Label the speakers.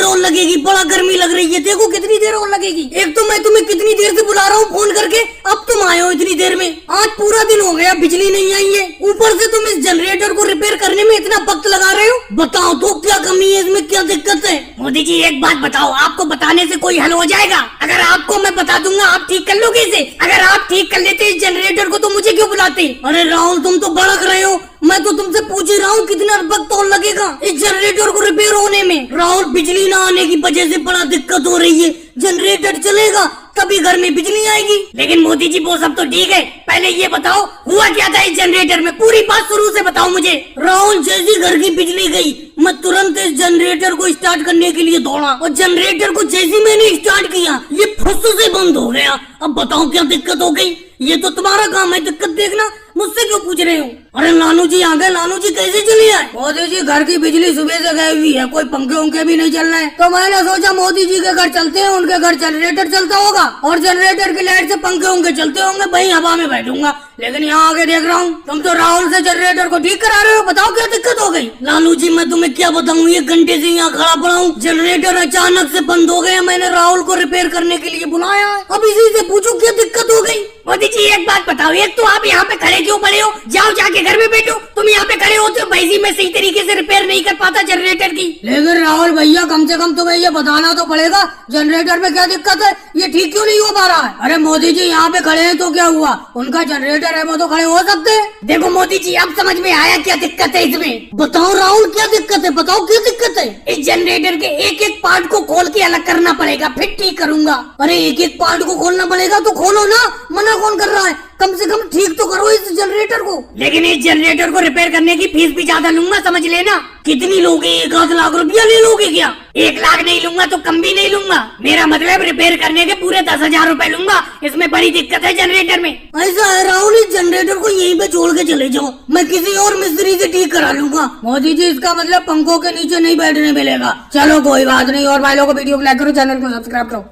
Speaker 1: देर और लगेगी, बड़ा गर्मी लग रही है, देखो कितनी देर और लगेगी। एक तो मैं तुम्हें कितनी देर से बुला रहा हूँ फोन करके, अब तुम आए हो इतनी देर में। आज पूरा दिन हो गया, बिजली नहीं आई है, ऊपर से तुम इस जनरेटर को रिपेयर करने में इतना वक्त लगा रहे हो। बताओ तो क्या कमी है इसमें, क्या दिक्कत है? मोदी जी एक बात बताओ, आपको बताने से कोई हल हो जाएगा? अगर आपको मैं बता दूंगा आप ठीक कर लोगे इसे? अगर आप ठीक कर लेते इस जनरेटर को तो मुझे क्यों बुलाते? अरे राहुल तुम तो भड़क रहे हो, मैं तो तुमसे पूछ ही रहा हूँ कितना वक्त और लगेगा इस जनरेटर को रिपेयर होने में। राहुल बिजली न आने की वजह से बड़ा दिक्कत हो रही है, जनरेटर चलेगा तभी घर में बिजली आएगी। लेकिन मोदी जी वो सब तो ठीक है, पहले ये बताओ हुआ क्या था इस जनरेटर में, पूरी बात शुरू से बताओ मुझे। राहुल जैसी घर की बिजली गई मैं तुरंत इस जनरेटर को स्टार्ट करने के लिए दौड़ा और जनरेटर को जैसी मैंने स्टार्ट किया ये फुस से बंद हो गया। अब बताओ क्या दिक्कत हो गई? ये तो तुम्हारा काम है दिक्कत देखना, मुझसे क्यों पूछ रहे हो? अरे नानू जी आ गए। नानू जी कैसे चली आए? मोदी जी घर की बिजली सुबह से गई हुई है, कोई पंखे उनके भी नहीं चल रहे हैं, तो मैंने सोचा मोदी जी के घर चलते हैं, उनके घर जनरेटर चलता होगा और जनरेटर की लाइट से पंखे उनके चलते होंगे, वहीं हवा में बैठूंगा। लेकिन यहाँ आके देख रहा हूँ तुम तो राहुल से जनरेटर को ठीक करा रहे हो, बताओ क्या दिक्कत हो गई? लालू जी मैं तुम्हें क्या बताऊँ, 1 घंटे से यहाँ खड़ा पड़ा हूँ, जनरेटर अचानक से बंद हो गया, मैंने राहुल को रिपेयर करने के लिए बुलाया है, अब इसी से पूछो क्या दिक्कत हो गई? मोदी जी एक बात बताओ, एक तो आप यहाँ पे खड़े क्यों पड़े हो? जाओ जाके घर में बैठो, तुम यहाँ पे खड़े होते हो, भाई मैं सही तरीके से रिपेयर नहीं कर पाता जनरेटर की। लेकिन राहुल भैया कम से कम तुम्हें ये बताना तो पड़ेगा जनरेटर में क्या दिक्कत है, ये ठीक क्यों नहीं हो पा रहा है? अरे मोदी जी यहाँ पे खड़े हैं तो क्या हुआ, उनका जनरेटर है वो तो खड़े हो सकते हैं। देखो मोदी जी अब समझ में आया क्या दिक्कत है इसमें? बताओ राहुल क्या दिक्कत है, बताओ क्या दिक्कत है? इस जनरेटर के एक एक पार्ट को खोल के अलग करना पड़ेगा, फिर ठीक करूंगा। अरे एक एक पार्ट को खोलना पड़ेगा तो खोलो ना, मना कौन कर रहा है? कम से कम ठीक तो करो इस जनरेटर को। लेकिन इस जनरेटर को रिपेयर करने की फीस भी ज्यादा लूंगा, समझ लेना। कितनी लोगे, 1 लाख रुपया ले लोगे क्या? 1 लाख नहीं लूंगा तो कम भी नहीं लूंगा, मेरा मतलब रिपेयर करने के पूरे 10,000 रुपए लूंगा, इसमें बड़ी दिक्कत है जनरेटर में। ऐसा है राहुल, इस जनरेटर को यहीं पे छोड़ के चले जाओ, मैं किसी और मिस्त्री से ठीक करा लूंगा। मोदी जी इसका मतलब पंखों के नीचे नहीं बैठने मिलेगा। चलो कोई बात नहीं, और भाई लोगों को वीडियो को लाइक करो, चैनल को सब्सक्राइब करो।